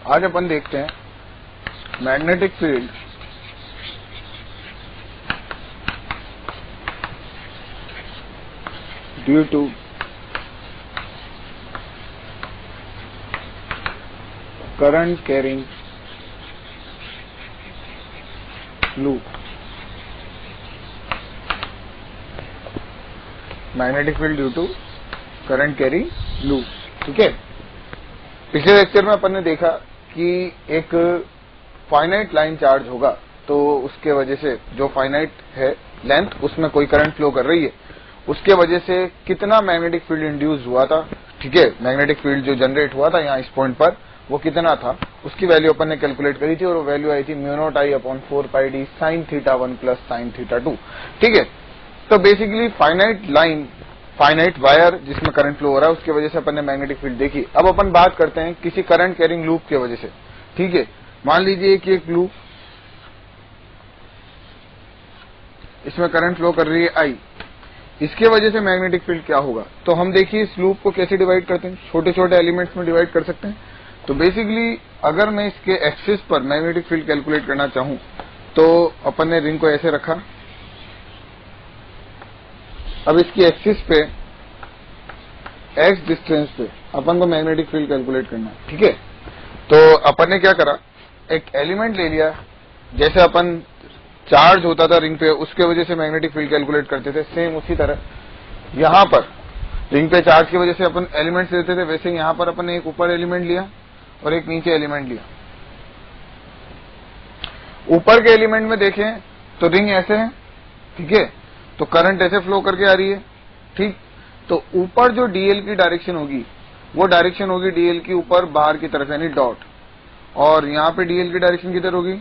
आज अपन देखते हैं magnetic field due to current carrying loop. Magnetic field due to current carrying loop. ठीक है, पिछले लेक्चर में अपन ने देखा कि एक फाइनाइट लाइन चार्ज होगा तो उसके वजह से जो फाइनाइट है लेंथ, उसमें कोई करंट फ्लो कर रही है, उसके वजह से कितना मैग्नेटिक फील्ड इंड्यूस हुआ था। ठीक है, मैग्नेटिक फील्ड जो जनरेट हुआ था यहाँ इस पॉइंट पर, वो कितना था, उसकी वैल्यू अपन ने कैलकुलेट करी थी और वो वैल्यू आई थी μ0I/4πd sin θ1 प्लस sin θ2। ठीक है, तो basically finite line, finite wire जिसमें करंट फ्लो हो रहा है, उसकी वजह से अपन ने मैग्नेटिक फील्ड देखी। अब अपन बात करते हैं किसी करंट कैरिंग लूप की वजह से। ठीक है, मान लीजिए कि एक लूप, इसमें करंट फ्लो कर रही है I, इसके वजह से मैग्नेटिक फील्ड क्या होगा। तो हम देखिए इस लूप को कैसे डिवाइड करते हैं, छोटे छोटे एलिमेंट्स में डिवाइड कर सकते हैं। तो बेसिकली अगर मैं इसके एक्सिस पर मैग्नेटिक फील्ड कैलकुलेट करना चाहूं तो अपन ने रिंग को ऐसे रखा। अब इसकी एक्सिस पे x डिस्टेंस पे अपन को मैग्नेटिक फील्ड कैलकुलेट करना है। ठीक है, तो अपन ने क्या करा, एक एलिमेंट ले लिया, जैसे अपन चार्ज होता था रिंग पे उसके वजह से मैग्नेटिक फील्ड कैलकुलेट करते थे, सेम उसी तरह यहां पर रिंग पे चार्ज की वजह से अपन एलिमेंट्स लेते थे, वैसे यहां पर अपन ने एक ऊपर एलिमेंट लिया और एक नीचे एलिमेंट लिया। ऊपर के एलिमेंट में देखें तो रिंग ऐसे है। ठीक है, तो करंट ऐसे फ्लो करके आ रही है। ठीक, तो ऊपर जो डीएल की डायरेक्शन होगी वो डायरेक्शन होगी डीएल की ऊपर बाहर की तरफ, यानी डॉट, और यहाँ पे डीएल की डायरेक्शन किधर होगी,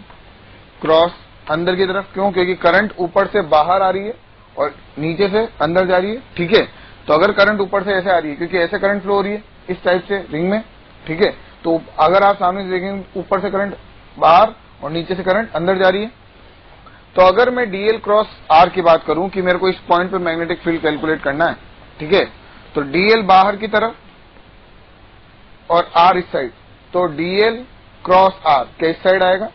क्रॉस अंदर की तरफ। क्यों, क्योंकि करंट ऊपर से बाहर आ रही है और नीचे से अंदर जा रही है। ठीक है, तो अगर करंट ऊपर से ऐसे आ रही है, क्योंकि ऐसे करंट फ्लो हो रही है इस टाइप से रिंग में। ठीक है, तो अगर आप सामने से देखेंगे ऊपर से करंट बाहर और नीचे से करंट अंदर जा रही है। तो अगर मैं डीएल क्रॉस आर की बात करूं कि मेरे को इस पॉइंट पे मैग्नेटिक फील्ड कैलकुलेट करना है, ठीक है, तो डीएल बाहर की तरफ और आर इस साइड, तो डीएल क्रॉस आर क्या इस साइड आएगा,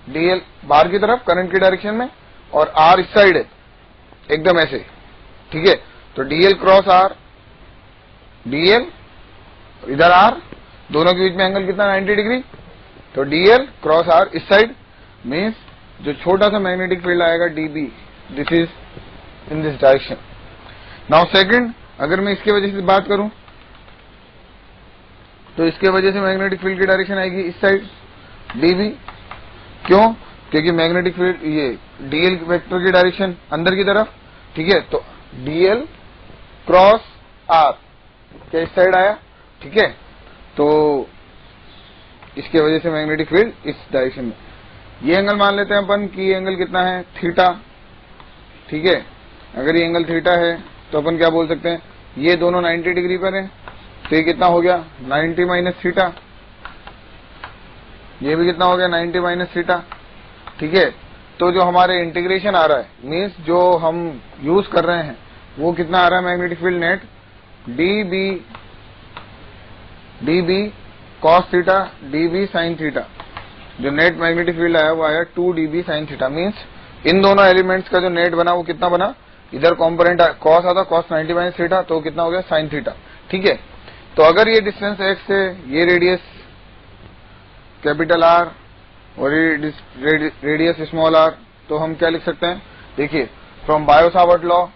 डीएल बाहर की तरफ करंट की डायरेक्शन में और आर इस साइड है एकदम ऐसे। ठीक है, तो डीएल क्रॉस आर, डीएल इधर आर, दोनों के बीच में एंगल कितना, 90 डिग्री। तो डीएल क्रॉस आर इस साइड मीन्स जो छोटा सा मैग्नेटिक फील्ड आएगा dB, this is in this direction. Now second, अगर मैं इसके वजह से बात करूं तो इसके वजह से मैग्नेटिक फील्ड की डायरेक्शन आएगी इस साइड डीबी। क्यों, क्योंकि मैग्नेटिक फील्ड ये डीएल वेक्टर की डायरेक्शन अंदर की तरफ। ठीक है, तो डीएल क्रॉस आर क्या इस साइड आया। ठीक है, तो इसके वजह से मैग्नेटिक फील्ड इस डायरेक्शन में। ये एंगल मान लेते हैं अपन कि ये एंगल कितना है, थीटा। ठीक है, अगर ये एंगल थीटा है तो अपन क्या बोल सकते हैं, ये दोनों 90 डिग्री पर है, तो ये कितना हो गया 90 माइनस थीटा, ये भी कितना हो गया 90 माइनस थीटा। ठीक है, तो जो हमारे इंटीग्रेशन आ रहा है मीन्स जो हम यूज कर रहे हैं वो कितना आ रहा है magnetic field net, dB cos theta dB sine theta. जो नेट मैग्नेटिक फील्ड आया वो आया 2 dB sine theta. Means in दोनों एलिमेंट्स का जो नेट बना वो कितना बना, इधर कॉम्पोनेंट कॉस आता कॉस 90 माइनस थीटा, तो कितना हो गया साइन थीटा। ठीक है, तो अगर ये डिस्टेंस x है, ये रेडियस कैपिटल आर और ये रेडियस स्मॉल आर, तो हम क्या लिख सकते हैं, देखिए from Biot-Savart law,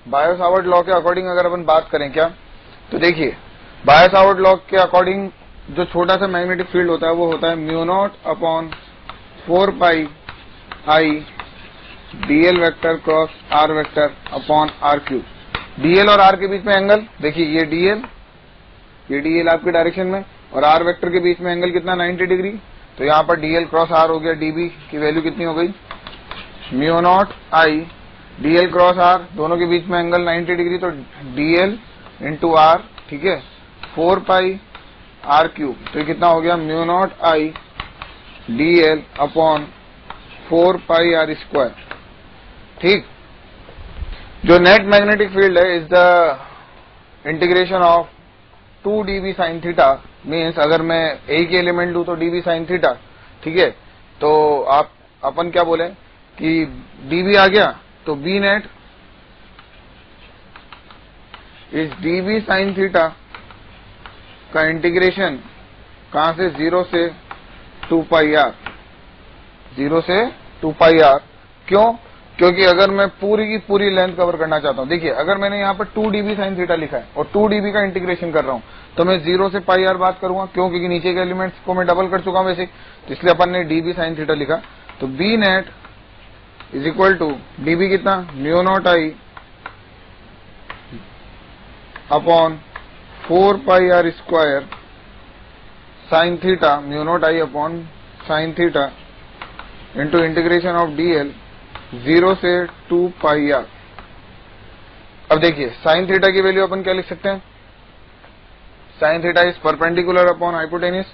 Biot-Savart law के अकॉर्डिंग अगर अपन बात करें क्या, तो देखिए बायो-सावर्ट लॉ के अकॉर्डिंग जो छोटा सा मैग्नेटिक फील्ड होता है वो होता है μ0/4πI DL vector cross R vector upon R cube. DL और आर के बीच में एंगल, देखिए ये डीएल आपकी डायरेक्शन में और आर वेक्टर के बीच में एंगल कितना 90 डिग्री। तो यहाँ पर डीएल क्रॉस आर हो गया, डीबी की वैल्यू कितनी हो गई μ0I डीएल क्रॉस आर, दोनों के बीच में एंगल 90 डिग्री, तो डीएल इंटू आर। ठीक है, 4π आर क्यूब, तो ये कितना हो गया μ0I DL upon 4π are square. ठीक, जो नेट मैग्नेटिक फील्ड है is the integration of 2 dB sin theta. Means अगर मैं एक ही एलिमेंट लू तो dB sin थीटा, ठीक है। तो अपन क्या बोले कि dB आ गया तो B नेट इस dB sin थीटा का इंटीग्रेशन कहां से, 0 से 2 पाई r, 0 से 2 पाई r। क्यों? क्योंकि अगर मैं पूरी की पूरी लेंथ कवर करना चाहता हूं, देखिए अगर मैंने यहाँ पर 2 dB sin थीटा लिखा है और 2 dB का इंटीग्रेशन कर रहा हूं तो मैं 0 से पाई r बात करूंगा। क्यों? क्योंकि नीचे के एलिमेंट्स को मैं डबल कर चुका हूं वैसे, तो इसलिए अपन ने dB sin थीटा लिखा। तो B net is equal to dB कितना, μ0I upon 4 pi r square sine theta, μ0I upon sine theta into integration of dl 0 से 2 पाई r। अब देखिए साइन थीटा की वैल्यू अपन क्या लिख सकते हैं, sine theta is perpendicular upon hypotenuse,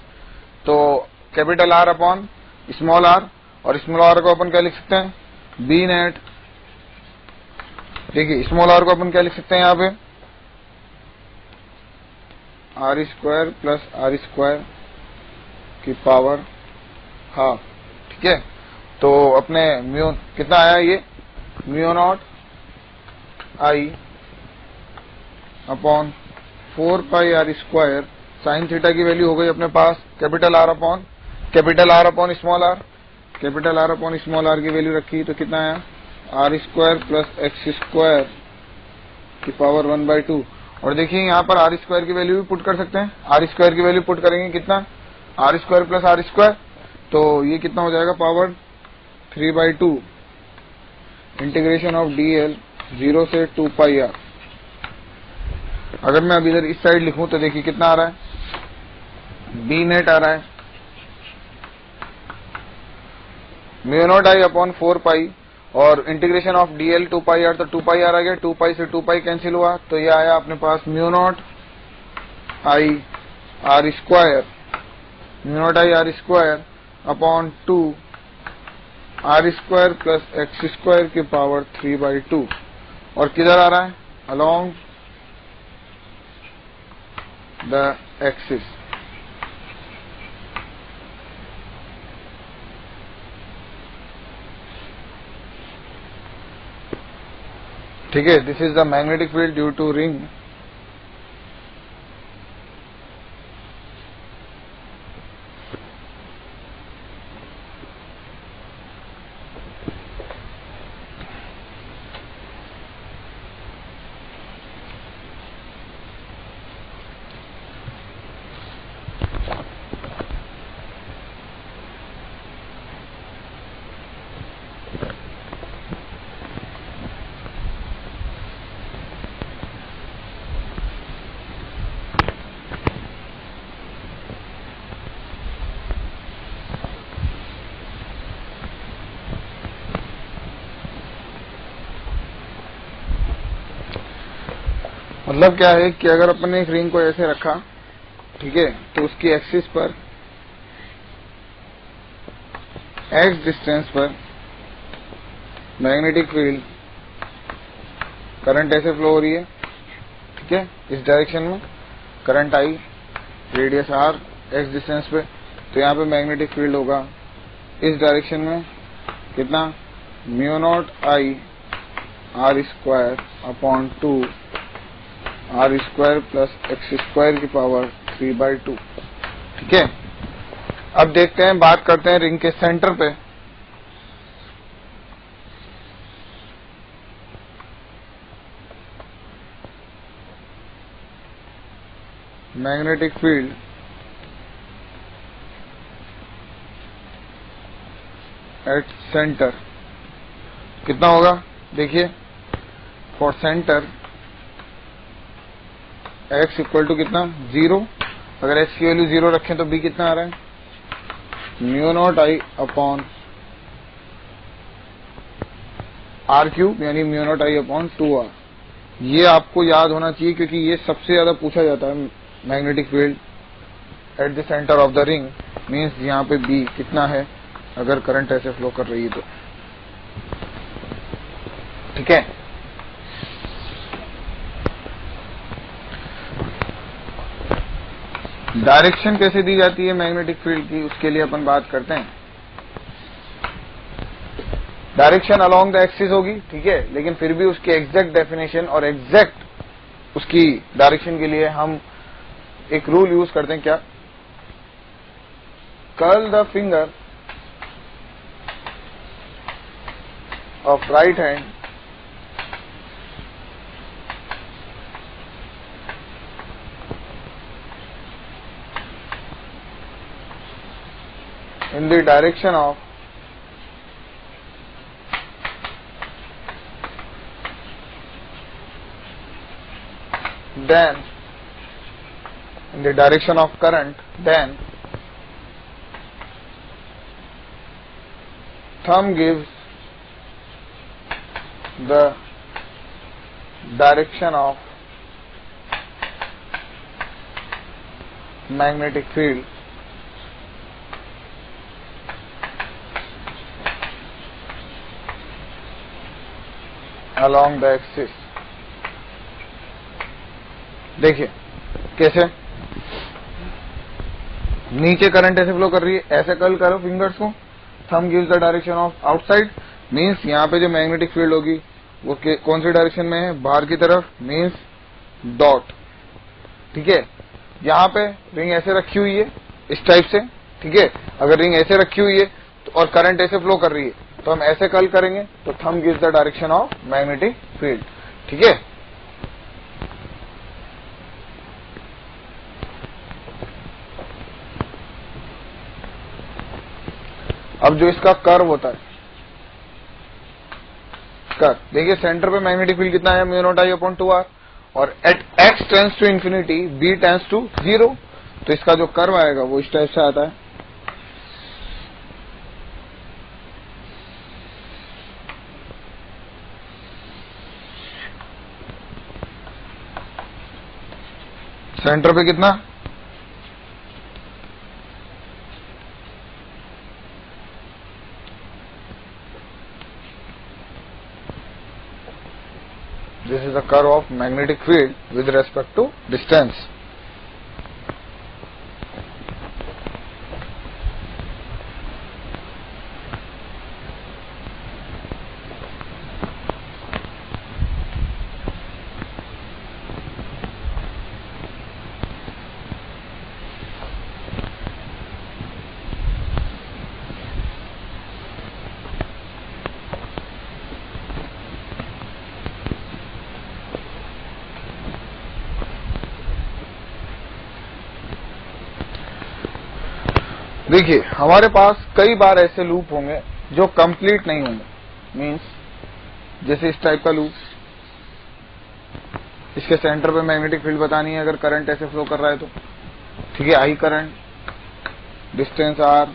तो capital R upon small r, और स्मॉल r को अपन क्या लिख सकते हैं, B नेट। देखिए स्मॉल r को अपन क्या लिख सकते हैं यहाँ पे, r square plus r square की पावर हाफ, ठीक है। तो अपने म्यू कितना आया, ये μ0 I upon 4 pi r square sine theta की वैल्यू हो गई अपने पास capital R upon small r, capital R upon small r की वैल्यू रखी तो कितना आया, r square plus x square की पावर 1/2। और देखिए यहाँ पर r स्क्वायर की वैल्यू भी पुट कर सकते हैं, r स्क्वायर की वैल्यू पुट करेंगे कितना, r square plus r square, तो ये कितना हो जाएगा, पावर 3/2 इंटीग्रेशन ऑफ dl 0 से 2 पाई r। अगर मैं अब इधर इस साइड लिखूं तो देखिए कितना आ रहा है, B नेट आ रहा है μ0 I अपॉन 4 पाई और integration of dl 2 pi r, तो 2 पाई r आ गया, 2 पाई से 2 पाई कैंसिल हुआ तो ये आया अपने पास μ0 I r square, μ0 I r square upon 2 r square plus x square की पावर 3/2। और किधर आ रहा है, अलोंग द एक्सिस। ठीक है, this is the magnetic field due to ring. मतलब क्या है कि अगर अपन ने एक रिंग को ऐसे रखा, ठीक है, तो उसकी एक्सिस पर x डिस्टेंस पर मैग्नेटिक फील्ड करंट ऐसे फ्लो हो रही है, ठीक है, इस डायरेक्शन में current I, radius r, x distance पे, तो यहाँ पे मैग्नेटिक फील्ड होगा इस डायरेक्शन में कितना, μ0 I r square upon 2 r square plus x square की पावर 3/2। ठीक है, अब देखते हैं, बात करते हैं रिंग के सेंटर पे। मैग्नेटिक फील्ड एट सेंटर कितना होगा, देखिए for centre x equal to कितना, 0। अगर x की वैल्यू 0 रखें तो b कितना आ रहा है, μ0 I अपॉन r³ यानी μ0 I अपॉन 2r। ये आपको याद होना चाहिए क्योंकि ये सबसे ज्यादा पूछा जाता है। Magnetic field at the centre of the ring means यहाँ पे b कितना है अगर करंट ऐसे फ्लो कर रही है तो। ठीक है, डायरेक्शन कैसे दी जाती है मैग्नेटिक फील्ड की, उसके लिए अपन बात करते हैं। डायरेक्शन अलोंग द एक्सिस होगी, ठीक है, लेकिन फिर भी उसकी एग्जैक्ट डेफिनेशन और एग्जैक्ट उसकी डायरेक्शन के लिए हम एक रूल यूज करते हैं। क्या? Curl the finger of right hand in the direction of current, then thumb gives the direction of magnetic field along the axis। देखिए कैसे, नीचे करंट ऐसे फ्लो कर रही है, ऐसे कर्ल करो फिंगर्स को, thumb gives the direction of outside, means यहाँ पे जो मैग्नेटिक फील्ड होगी वो कौन सी डायरेक्शन में है, बाहर की तरफ, मींस डॉट, ठीक है। यहाँ पे रिंग ऐसे रखी हुई है इस टाइप से, ठीक है, अगर रिंग ऐसे रखी हुई है तो और करंट ऐसे फ्लो कर रही है तो हम ऐसे कर्ल करेंगे तो thumb gives the direction of magnetic field, ठीक है। अब जो इसका कर्व होता है, कर्व देखिए, सेंटर पे मैग्नेटिक फील्ड कितना है, mu not I upon 2r, और at x tends to infinity b tends to 0, तो इसका जो कर्व आएगा वो इस टाइप से आता है। सेंटर पे कितना, this is the curve of magnetic field with respect to distance। देखिए हमारे पास कई बार ऐसे लूप होंगे जो कंप्लीट नहीं होंगे, मींस जैसे इस टाइप का लूप, इसके सेंटर पे मैग्नेटिक फील्ड बतानी है अगर करंट ऐसे फ्लो कर रहा है तो, ठीक है, आई करंट, डिस्टेंस आर।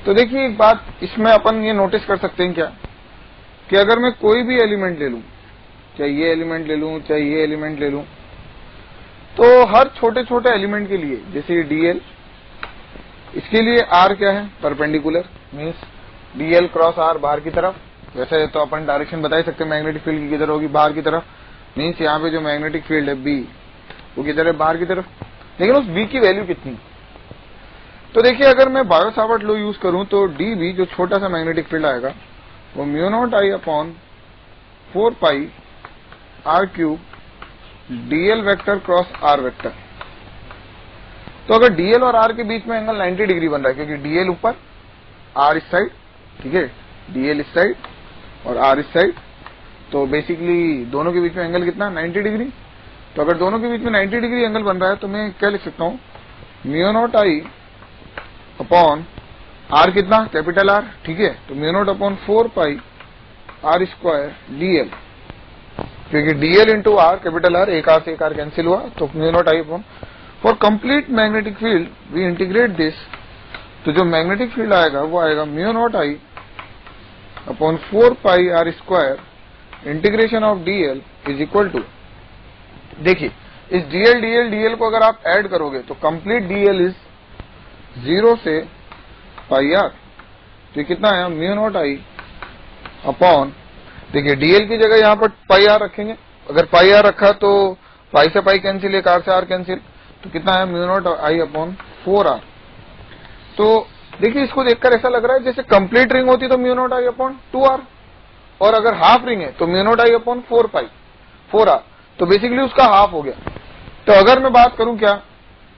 तो देखिए एक बात इसमें अपन ये नोटिस कर सकते हैं क्या, कि अगर मैं कोई भी एलिमेंट ले लूं, चाहे ये एलिमेंट ले लूं चाहे ये एलिमेंट ले लूं, तो हर छोटे छोटे एलिमेंट के लिए, जैसे डीएल, इसके लिए आर क्या है, perpendicular, means DL cross R बाहर की तरफ। वैसे तो अपन डायरेक्शन बता ही सकते हैं मैग्नेटिक फील्ड की किधर होगी, बाहर की तरफ, मींस यहाँ पे जो मैग्नेटिक फील्ड है बी वो किधर है, बाहर की तरफ। लेकिन उस बी की वैल्यू कितनी, तो देखिए अगर मैं बायो सावर्ट लॉ यूज करूं तो डी बी जो छोटा सा मैग्नेटिक फील्ड आएगा वो mu not I upon 4 pi R cube DL vector cross R vector. तो अगर डीएल और आर के बीच में एंगल 90 डिग्री बन रहा है, क्योंकि डीएल ऊपर, आर इस साइड, ठीक है, डीएल इस साइड और आर इस साइड, तो बेसिकली दोनों के बीच में एंगल कितना, 90 डिग्री। तो अगर दोनों के बीच में 90 डिग्री एंगल बन रहा है तो मैं क्या लिख सकता हूं, mu not I upon R कितना, कैपिटल आर, ठीक है, तो mu not upon 4 pi R square DL, क्योंकि DL into R, capital R, एक आर से एक आर कैंसिल हुआ, तो mu not I upon, for complete magnetic field we integrate this, तो जो मैग्नेटिक फील्ड आएगा वो आएगा mu not I upon 4 pi R square integration of DL is equal to, देखिए इस डीएल को अगर आप ऐड करोगे तो कंप्लीट डीएल इज 0 से पाई आर, तो कितना है, म्यू नॉट आई अपॉन, देखिए डीएल की जगह यहाँ पर पाई आर रखेंगे, अगर पाई आर रखा तो पाई से पाई कैंसिल, एक आर से आर कैंसिल, तो कितना है mu not I upon 4R। तो देखिए इसको देखकर ऐसा लग रहा है जैसे कंप्लीट रिंग होती तो mu not I upon 2R, और अगर हाफ रिंग है तो mu not I upon 4R, तो बेसिकली उसका हाफ हो गया। तो अगर मैं बात करूं क्या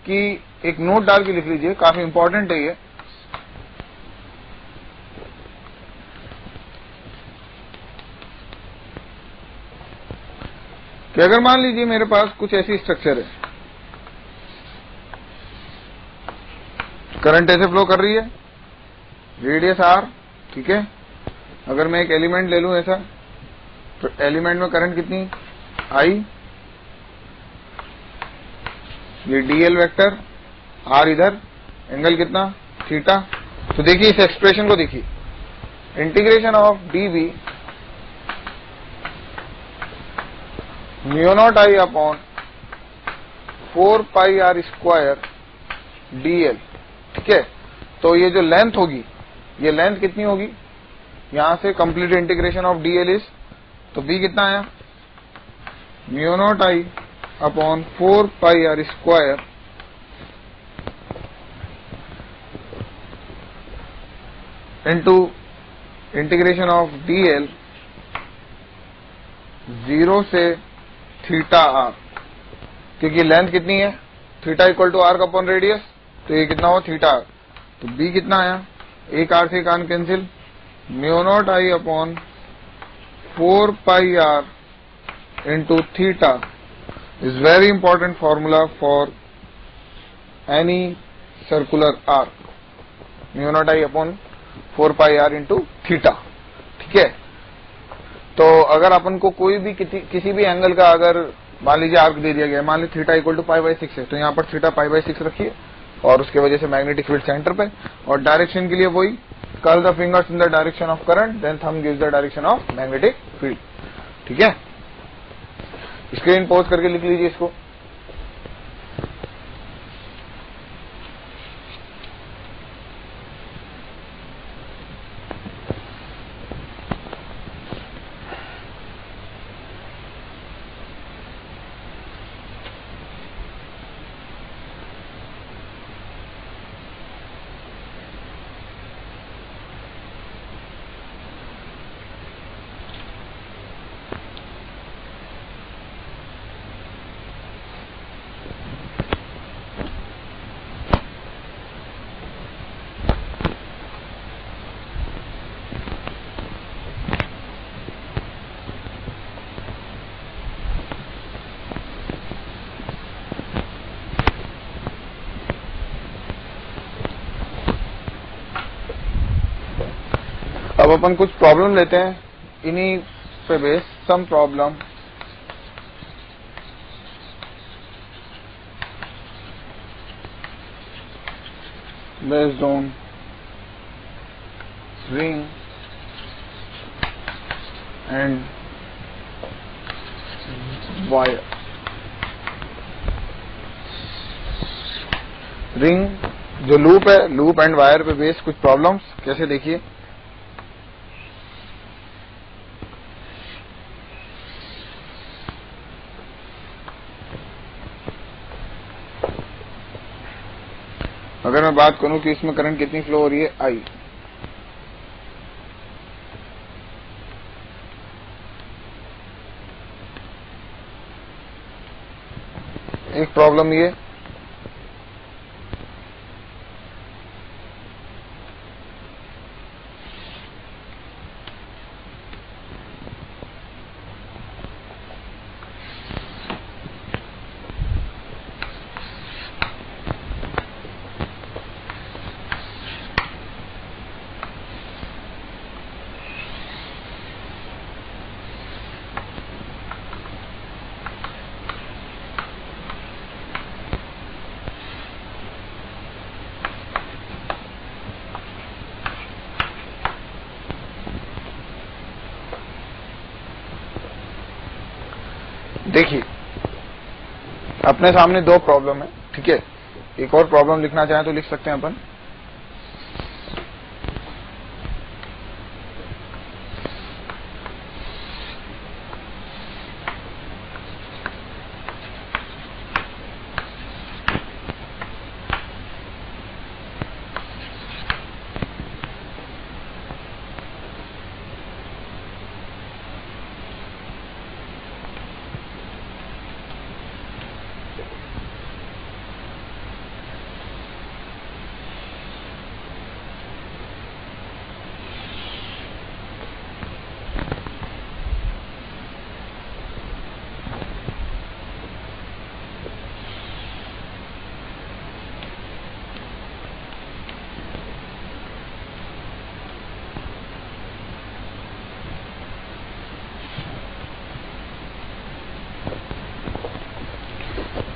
कि एक नोट डाल के लिख लीजिए, काफी इंपॉर्टेंट है ये, कि अगर मान लीजिए मेरे पास कुछ ऐसी स्ट्रक्चर है, करंट ऐसे फ्लो कर रही है, रेडियस R, ठीक है। अगर मैं एक एलिमेंट ले लूं ऐसा, तो एलिमेंट में करंट कितनी I, ये dl वेक्टर, R इधर, एंगल कितना थीटा। तो देखिए इस एक्सप्रेशन को देखिए, integration of dv mu not I upon 4 pi R square dl, ठीक है। तो ये जो लेंथ होगी, ये लेंथ कितनी होगी, यहां से complete integration of dl is, तो b कितना आया mu not I upon 4 pi R square into integration of dl 0 से थीटा r, क्योंकि लेंथ कितनी है थीटा इक्वल टू r का अपॉन रेडियस, तो ये कितना हो थीटा r। तो b कितना आया, एक r से कान cancel, mu not I upon 4 pi r into theta is very important formula for any circular arc, mu not I upon 4 pi r into theta, ठीक है। तो अगर अपन को कोई भी किसी भी एंगल का अगर मान लीजिए आर्क दे दिया गया है, मान लीजिए थीटा इक्वल टू π/6 है, तो यहाँ पर थीटा π/6 रखिए और उसके वजह से मैग्नेटिक फील्ड सेंटर पे, और डायरेक्शन के लिए वही curl the fingers in the direction of current, then thumb gives the direction of magnetic field, ठीक है। स्क्रीन पॉज करके लिख लीजिए इसको। अब अपन कुछ प्रॉब्लम लेते हैं, इन्हीं पे base some problem based on ring and wire. Ring जो लूप है, लूप एंड वायर पे बेस कुछ प्रॉब्लम्स कैसे देखिए। अगर मैं बात करूं कि इसमें करंट कितनी फ्लो हो रही है I, एक प्रॉब्लम ये, देखिए अपने सामने दो प्रॉब्लम है, ठीक है। एक और प्रॉब्लम लिखना चाहें तो लिख सकते हैं अपन।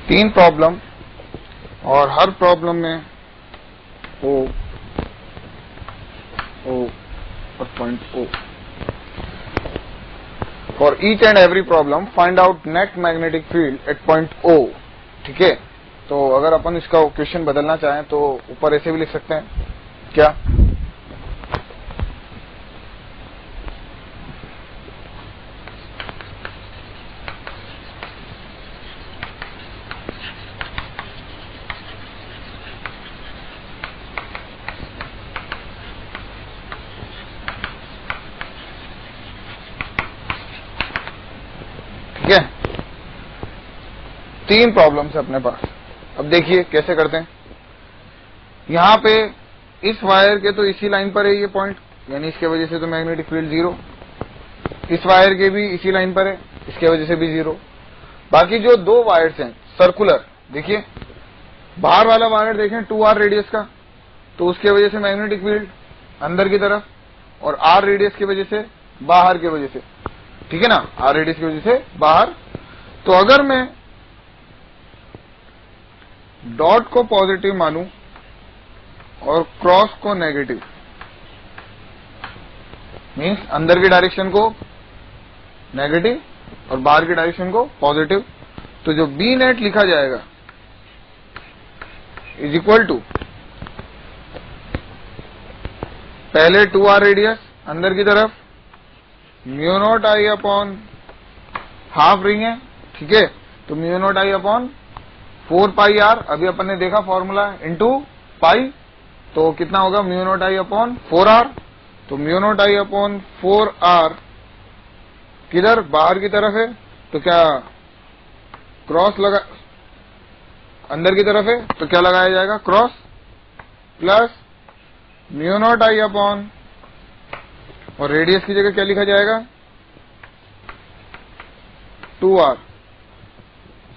3 प्रॉब्लम और हर प्रॉब्लम में O और point O। For each and every problem find out net magnetic field at point O। ठीक है, तो अगर अपन इसका क्वेश्चन बदलना चाहें तो ऊपर ऐसे भी लिख सकते हैं, क्या? ठीक है, 3 प्रॉब्लम्स है अपने पास। अब देखिए कैसे करते हैं। यहां पे इस वायर के तो इसी लाइन पर है ये पॉइंट, यानी इसके वजह से तो मैग्नेटिक फील्ड 0। इस वायर के भी इसी लाइन पर है, इसके वजह से भी 0। बाकी जो 2 वायर्स हैं सर्कुलर, देखिए बाहर वाला वायर देखें 2r रेडियस का, तो उसके वजह से मैग्नेटिक फील्ड अंदर की तरफ, और r रेडियस की वजह से बाहर की वजह से। ठीक है ना, r रेडियस की वजह से बाहर। तो अगर मैं डॉट को पॉजिटिव मानूं और क्रॉस को नेगेटिव, मीन्स अंदर की डायरेक्शन को नेगेटिव और बाहर की डायरेक्शन को पॉजिटिव, तो जो बी नेट लिखा जाएगा इज इक्वल टू पहले 2r रेडियस अंदर की तरफ, mu not I upon half ring है। ठीक है, तो mu not I upon 4 pi R, अभी अपन ने देखा फॉर्मूला, इंटू पाई, तो कितना होगा mu not I upon 4r। तो mu not I upon 4r किधर बाहर की तरफ है, तो क्या क्रॉस लगा, अंदर की तरफ है तो क्या लगाया जाएगा cross, plus mu not I upon, और रेडियस की जगह क्या लिखा जाएगा 2r,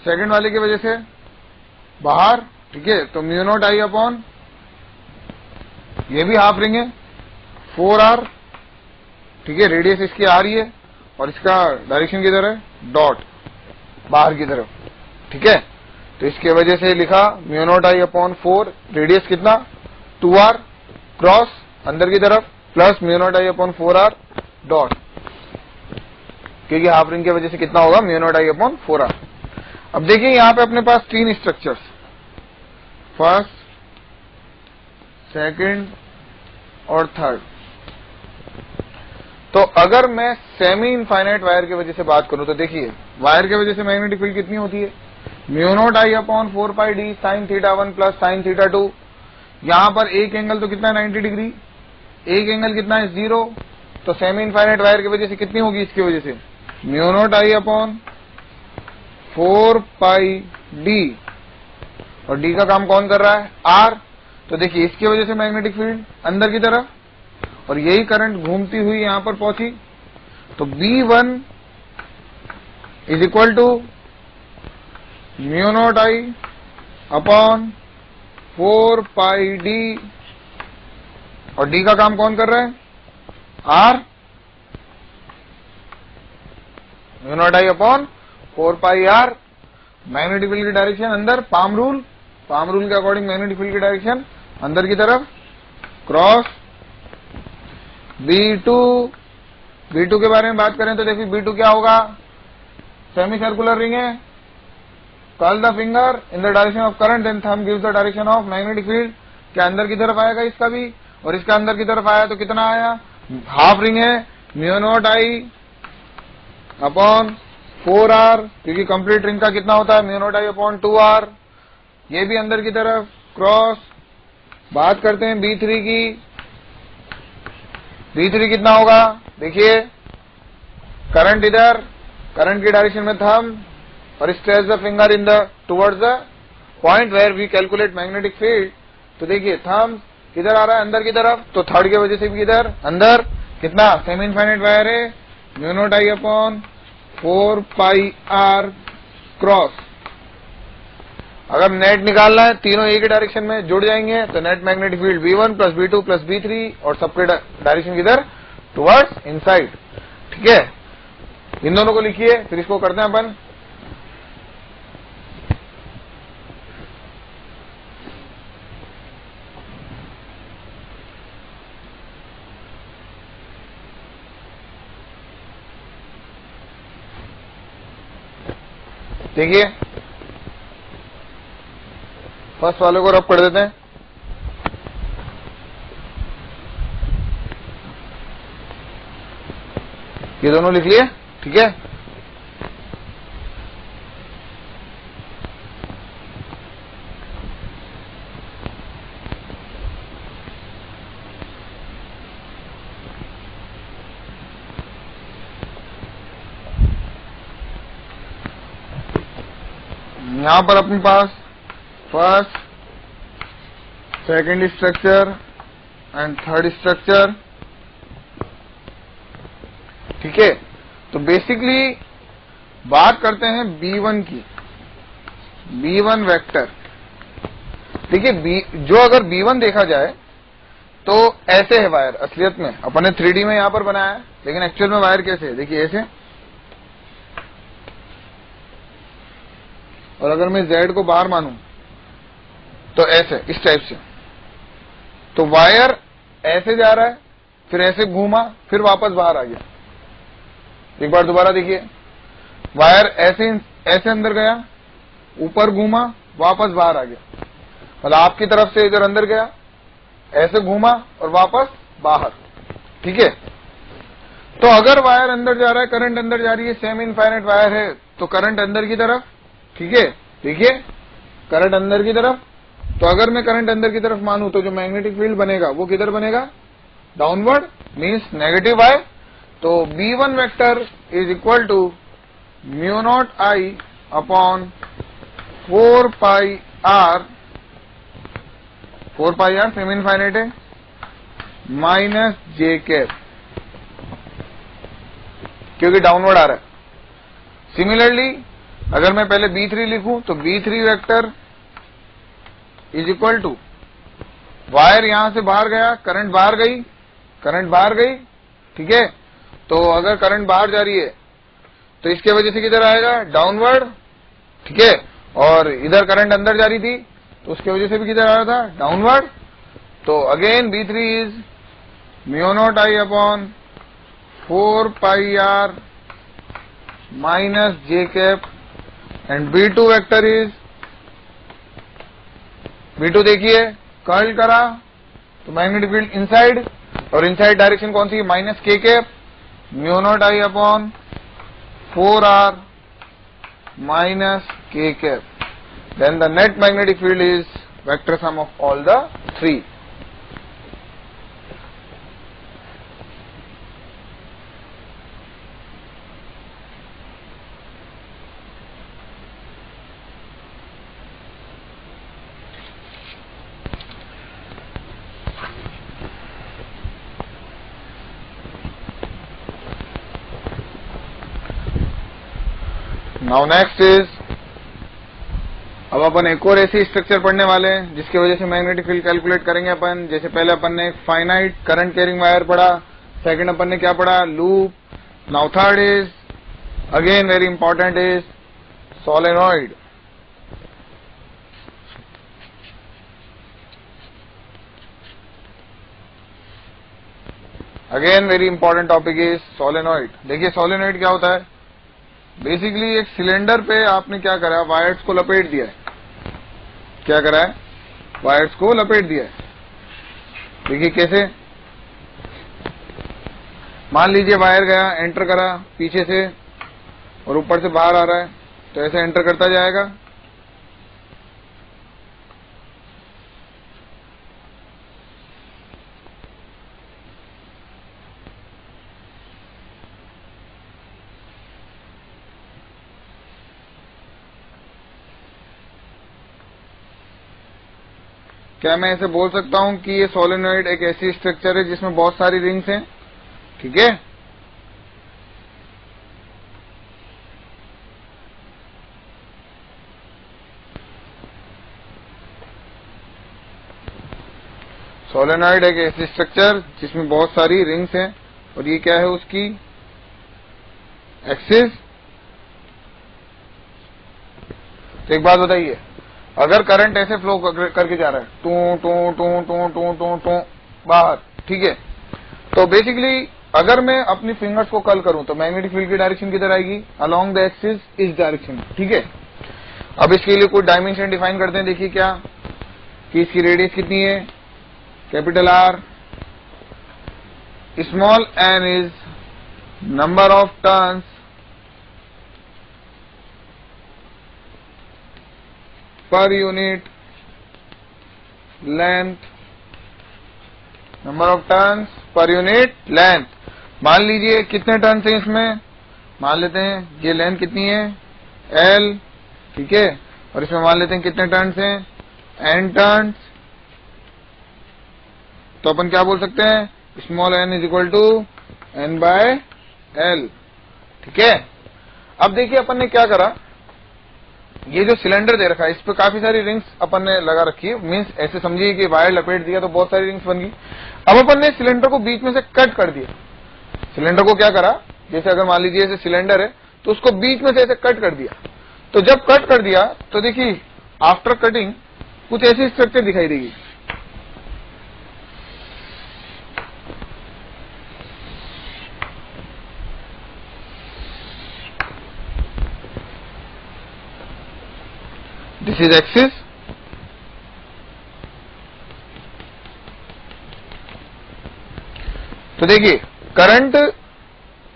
सेकंड वाले की वजह से बाहर। ठीक है, तो म्यू नॉट आई अपॉन, ये भी हाफ रिंग है 4r। ठीक है, रेडियस इसकी आ रही है और इसका डायरेक्शन किधर है डॉट, बाहर की तरफ। ठीक है, तो इसके वजह से लिखा mu not I upon 4, radius कितना 2r, क्रॉस अंदर की तरफ, plus mu not I upon 4r dot, क्योंकि हाफ रिंग की वजह से कितना होगा mu not I upon 4r। अब देखिए यहां पे अपने पास 3 स्ट्रक्चर्स, फर्स्ट, सेकंड और थर्ड। तो अगर मैं सेमी इनफाइनाइट वायर की वजह से बात करूं तो देखिए वायर की वजह से मैग्नेटिक फील्ड कितनी होती है, mu not I upon 4 pi d sine theta 1 plus sine theta 2। यहां पर एक एंगल तो कितना है 90 डिग्री, एक एंगल कितना है 0, तो सेमी इनफाइनाइट वायर की वजह से कितनी होगी इसकी वजह से mu not I upon 4 pi D, और डी का काम कौन कर रहा है आर। तो देखिए इसकी वजह से मैग्नेटिक फील्ड अंदर की तरफ, और यही करंट घूमती हुई यहां पर पहुंची, तो B1 is equal to mu not I upon 4 pi D, और डी का काम कौन कर रहा है R, mu not I upon 4 pi R. Magnetic field की डायरेक्शन अंदर, पाम रूल के अकॉर्डिंग मैग्नेटिक फील्ड की डायरेक्शन अंदर की तरफ, क्रॉस B2 के बारे में बात करें तो देखिए B2 क्या होगा, सेमी सर्कुलर रिंग है, curl the finger in the direction of current then thumb gives the direction of magnetic field. क्या अंदर की तरफ आएगा इसका भी, और इसका अंदर की तरफ आया तो कितना आया, हाफ रिंग है, mu not I upon 4r, क्योंकि कंप्लीट रिंग का कितना होता है mu not I upon 2r। ये भी अंदर की तरफ, क्रॉस। बात करते हैं B3 की, B3 कितना होगा, देखिए करंट इधर, करंट की डायरेक्शन में थंब, और stretch the finger in the towards the point where we calculate magnetic field. तो देखिए थंब किधर आ रहा है अंदर की तरफ, तो थर्ड की वजह से भी इधर अंदर, कितना सेमी इनफाइनाइट वायर है, mu not I upon 4 pi R cross. अगर नेट निकालना है, तीनों एक ही डायरेक्शन में जुड़ जाएंगे, तो net magnetic field B1 plus B2 plus B3, और सबके डायरेक्शन किधर टुवर्ड्स इनसाइड। ठीक है, इन दोनों को लिखिए, फिर इसको करते हैं अपन। देखिए फर्स्ट वाले को रब कर देते हैं, ये दोनों लिख लिए, ठीक है। यहां पर अपने पास first, second structure and third structure, ठीक है। तो बेसिकली बात करते हैं B1 की, B1 वेक्टर। देखिए जो अगर B1 देखा जाए तो ऐसे है वायर, असलियत में अपन ने 3D में यहां पर बनाया है, लेकिन एक्चुअल में वायर कैसे है, देखिए ऐसे। और अगर मैं Z को बाहर मानूं तो ऐसे, इस टाइप से। तो वायर ऐसे जा रहा है, फिर ऐसे घूमा, फिर वापस बाहर आ गया। एक बार दोबारा देखिए, वायर ऐसे अंदर गया, ऊपर घूमा, वापस बाहर आ गया। मतलब आपकी तरफ से इधर अंदर गया, ऐसे घूमा और वापस बाहर, ठीक है। तो अगर वायर अंदर जा रहा है, करंट अंदर जा रही है, सेमी इनफाइनाइट वायर है, तो करंट अंदर की तरफ, ठीक है। देखिए करंट अंदर की तरफ। तो अगर मैं करंट अंदर की तरफ मानूं तो जो मैग्नेटिक फील्ड बनेगा वो किधर बनेगा, डाउनवर्ड, मीन्स नेगेटिव आई। तो B1 vector is equal to mu not I upon 4 pi R, 4 pi R semi infinite है, माइनस J कैप, क्योंकि डाउनवर्ड आ रहा है। सिमिलरली अगर मैं पहले B3 लिखूं तो B3 vector is equal to, wire यहां से बाहर गया, करंट बाहर गई, ठीक है। तो अगर करंट बाहर जा रही है तो इसके वजह से किधर आएगा, डाउनवर्ड, ठीक है। और इधर करंट अंदर जा रही थी तो उसके वजह से भी किधर आ रहा था, डाउनवर्ड। तो again B3 is mu not I upon 4 pi R minus J cap, and B2 vector is, B2 देखिए कर्ल करा तो मैग्नेटिक फील्ड इनसाइड, और इनसाइड डायरेक्शन कौन सी, minus K cap, mu not I upon 4R minus K cap. Then the net magnetic field is vector sum of all the three. Now next is, अब अपन एक और ऐसी structure पढ़ने वाले हैं जिसकी वजह से मैग्नेटिक फील्ड कैलकुलेट करेंगे अपन। जैसे पहले अपन ने फाइनाइट करंट कैरिंग वायर पढ़ा, सेकंड अपन ने क्या पढ़ा, loop. Now third is again very important is solenoid. Again very important topic is solenoid. देखिए सोलेनॉइड क्या होता है, बेसिकली एक सिलेंडर पे आपने क्या करा, वायर्स को लपेट दिया है। क्या करा है, वायर्स को लपेट दिया है। देखिए कैसे, मान लीजिए वायर गया, एंटर करा पीछे से और ऊपर से बाहर आ रहा है, तो ऐसे एंटर करता जाएगा। क्या मैं ऐसे बोल सकता हूं कि ये सोलेनॉइड एक ऐसी स्ट्रक्चर है जिसमें बहुत सारी रिंग्स हैं, ठीक है। सोलेनॉइड एक ऐसी स्ट्रक्चर जिसमें बहुत सारी रिंग्स हैं, और ये क्या है उसकी एक्सिस। तो एक बात बताइए, अगर करंट ऐसे फ्लो करके जा रहा है, two two two two two two two बाहर, ठीक है, तो बेसिकली अगर मैं अपनी फिंगर्स को कर्ल करूं तो मैग्नेटिक फील्ड की डायरेक्शन किधर आएगी, अलोंग द एक्सिस, इस डायरेक्शन, ठीक है। अब इसके लिए कोई डायमेंशन डिफाइन करते हैं, देखिए क्या कि इसकी रेडियस कितनी है, capital R, small N is number of turns per unit length, number of turns per unit length. मान लीजिए कितने टर्न्स हैं इसमें, मान लेते हैं ये लेंथ कितनी है L, ठीक है, और इसमें मान लेते हैं कितने टर्न्स हैं N टर्न्स। तो अपन क्या बोल सकते हैं, small n is equal to N by L, ठीक है। अब देखिए अपन ने क्या करा, ये जो सिलेंडर दे रखा है इस पे काफी सारी रिंग्स अपन ने लगा रखी है, मीन्स ऐसे समझिए कि वायर लपेट दिया तो बहुत सारी रिंग्स बन गई। अब अपन ने सिलेंडर को बीच में से कट कर दिया। सिलेंडर को क्या करा, जैसे अगर मान लीजिए ऐसे सिलेंडर है तो उसको बीच में से ऐसे कट कर दिया। तो जब कट कर दिया तो देखिए आफ्टर कटिंग कुछ ऐसी स्ट्रक्चर दिखाई देगी। दिस इज एक्सिस, तो देखिए करंट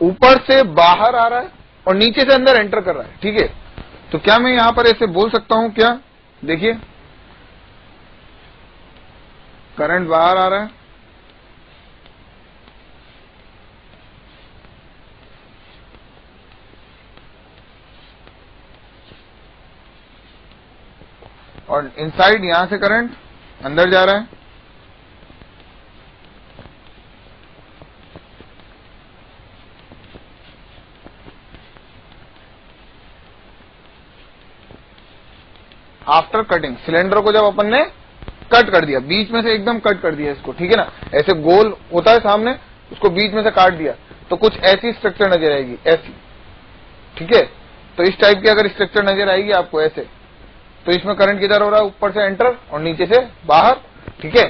ऊपर से बाहर आ रहा है और नीचे से अंदर एंटर कर रहा है, ठीक है। तो क्या मैं यहां पर ऐसे बोल सकता हूं क्या, देखिए करंट बाहर आ रहा है और इनसाइड यहां से करंट अंदर जा रहा है। आफ्टर कटिंग सिलेंडर को जब अपन ने कट कर दिया, बीच में से एकदम कट कर दिया इसको, ठीक है ना, ऐसे गोल होता है सामने, उसको बीच में से काट दिया तो कुछ ऐसी स्ट्रक्चर नजर आएगी, ऐसी, ठीक है। तो इस टाइप की अगर स्ट्रक्चर नजर आएगी आपको ऐसे, तो इसमें करंट किधर हो रहा है, ऊपर से एंटर और नीचे से बाहर, ठीक है।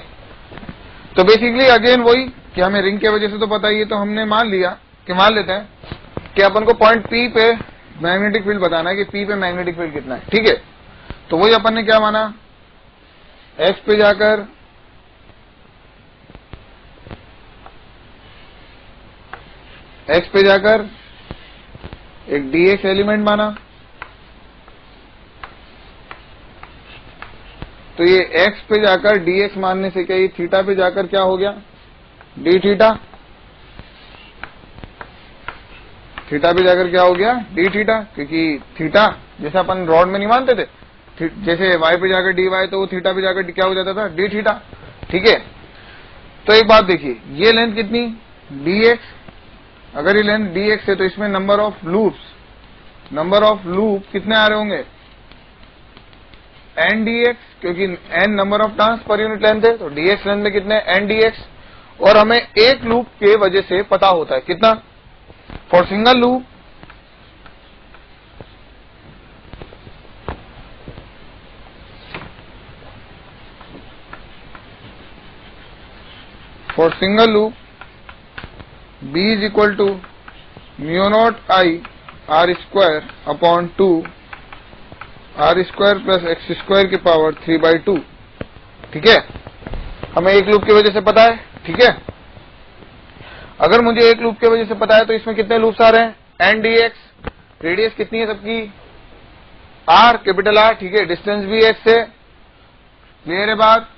तो बेसिकली अगेन वही कि हमें रिंग के वजह से तो पता ही है, तो हमने मान लिया कि मान लेते हैं कि अपन को पॉइंट P पे मैग्नेटिक फील्ड बताना है कि P पे मैग्नेटिक फील्ड कितना है, ठीक है। तो वही अपन ने क्या माना, X पे जाकर एक dx एलिमेंट माना। तो ये x पे जाकर dx मानने से क्या ये थीटा पे जाकर क्या हो गया, d थीटा, थीटा पे जाकर क्या हो गया, d थीटा, क्योंकि थीटा जैसे अपन रॉड में नहीं मानते थे, जैसे y पे जाकर dy तो वो थीटा पे जाकर क्या हो जाता था, d थीटा, ठीक है। तो एक बात देखिए, ये लेंथ कितनी dx, अगर ये लेंथ dx है तो इसमें नंबर ऑफ लूप कितने आ रहे होंगे n dx, क्योंकि n number of turns per unit length है, तो dx लेंथ में कितने n dx, और हमें एक लूप के वजह से पता होता है कितना, for single loop b is equal to mu not I r square upon 2 r square plus x square की पावर 3/2, ठीक है। हमें एक लूप की वजह से पता है, ठीक है। अगर मुझे एक लूप की वजह से पता है तो इसमें कितने लूप्स आ रहे हैं, n dx, रेडियस कितनी है सबकी r, कैपिटल R, ठीक है, डिस्टेंस भी x है, क्लियर है बात।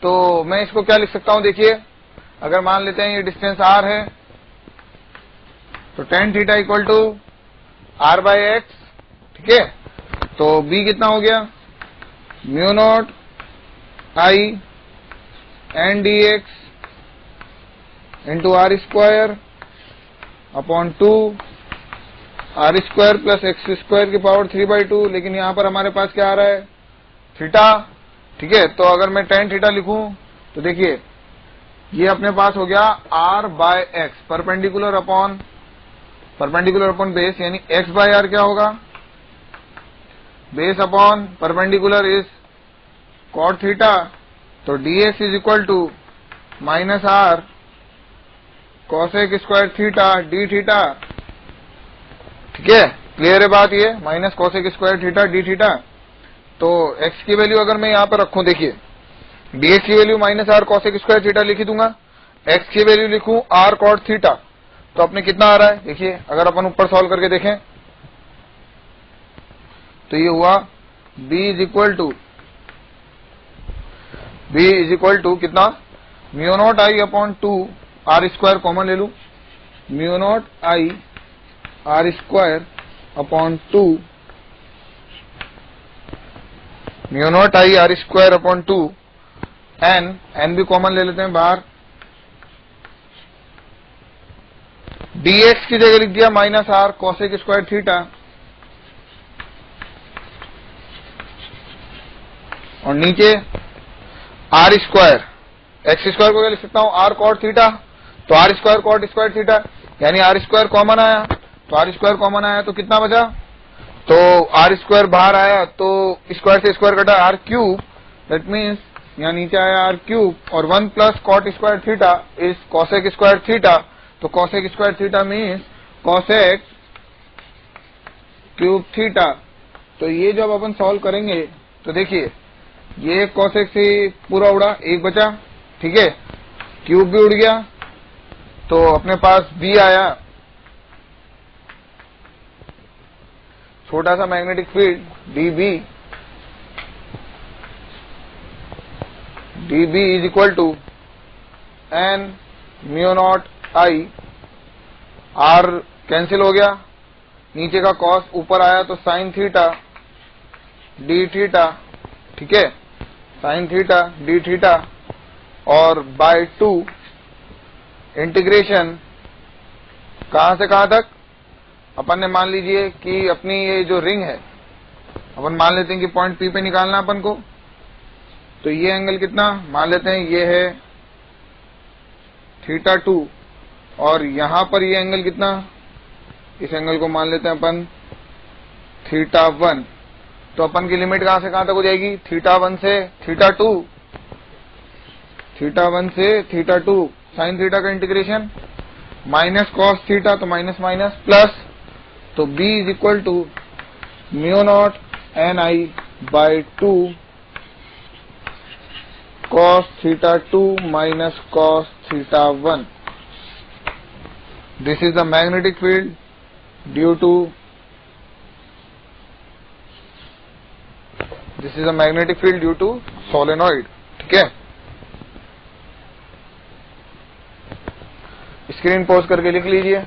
तो मैं इसको क्या लिख सकता हूं, देखिए अगर मान लेते हैं ये डिस्टेंस r है तो tan theta equal to r/x, ठीक है। तो b कितना हो गया, mu not I n dx into r square upon 2 r square plus x square की पावर 3/2, लेकिन यहां पर हमारे पास क्या आ रहा है, थीटा, ठीक है। तो अगर मैं tan थीटा लिखूं तो देखिए ये अपने पास हो गया r/x, परपेंडिकुलर अपॉन बेस, यानी x/r क्या होगा, base upon perpendicular is cot theta, तो dx is equal to minus r cosec square theta d theta, ठीक है, क्लियर है बात, ये minus cosec square theta d theta. तो x की वैल्यू अगर मैं यहाँ पर रखूं, देखिए dx की value minus R cosec square theta लिखी दूंगा, x की वैल्यू लिखूं आर कॉट थीटा, तो अपने कितना आ रहा है देखिए, अगर अपन ऊपर सॉल्व करके देखें तो ये हुआ b इज इक्वल टू कितना, mu not I upon 2 R square common ले लू, mu not I R square upon 2, mu not I R square upon 2, N भी कॉमन ले लेते हैं बाहर, dx की जगह लिख दिया minus R cosec square theta, और नीचे आर स्क्वायर, एक्स स्क्वायर को क्या लिख सकता हूं, आर कॉट थीटा, तो R square cot square theta, यानी आर स्क्वायर कॉमन आया, तो आर स्क्वायर कॉमन आया तो कितना बचा, तो आर स्क्वायर बाहर आया तो स्क्वायर से स्क्वायर कटा आर क्यूब, दैट मीन्स यहाँ नीचे आया आर क्यूब, और 1 plus cot square theta is cosec square theta, तो cosec square theta means cosec cube theta. तो ये जब अपन सॉल्व करेंगे तो देखिए ये कॉसेक से पूरा उड़ा, एक बचा, ठीक है, क्यूब भी उड़ गया, तो अपने पास b आया, छोटा सा magnetic field dB is equal to N mu not I, R cancel हो गया, नीचे का कॉस ऊपर आया तो साइन थीटा डी थीटा, ठीक है, साइन थीटा डी थीटा, और बाय 2 इंटीग्रेशन कहां से कहां तक, अपन ने मान लीजिए कि अपनी ये जो रिंग है, अपन मान लेते हैं कि पॉइंट P पे निकालना अपन को, तो ये एंगल कितना मान लेते हैं, ये है थीटा 2, और यहां पर ये एंगल कितना, इस एंगल को मान लेते हैं अपन थीटा 1, तो अपन की लिमिट कहां से कहां तक हो जाएगी, थीटा 1 से थीटा 2, थीटा 1 से थीटा 2, साइन थीटा का इंटीग्रेशन, माइनस कॉस थीटा, तो माइनस माइनस प्लस, तो b is equal to mu not N I by 2 cos theta 2 minus cos theta 1. This is the magnetic field due to solenoid. ठीक है, screen pause करके लिख लीजिए।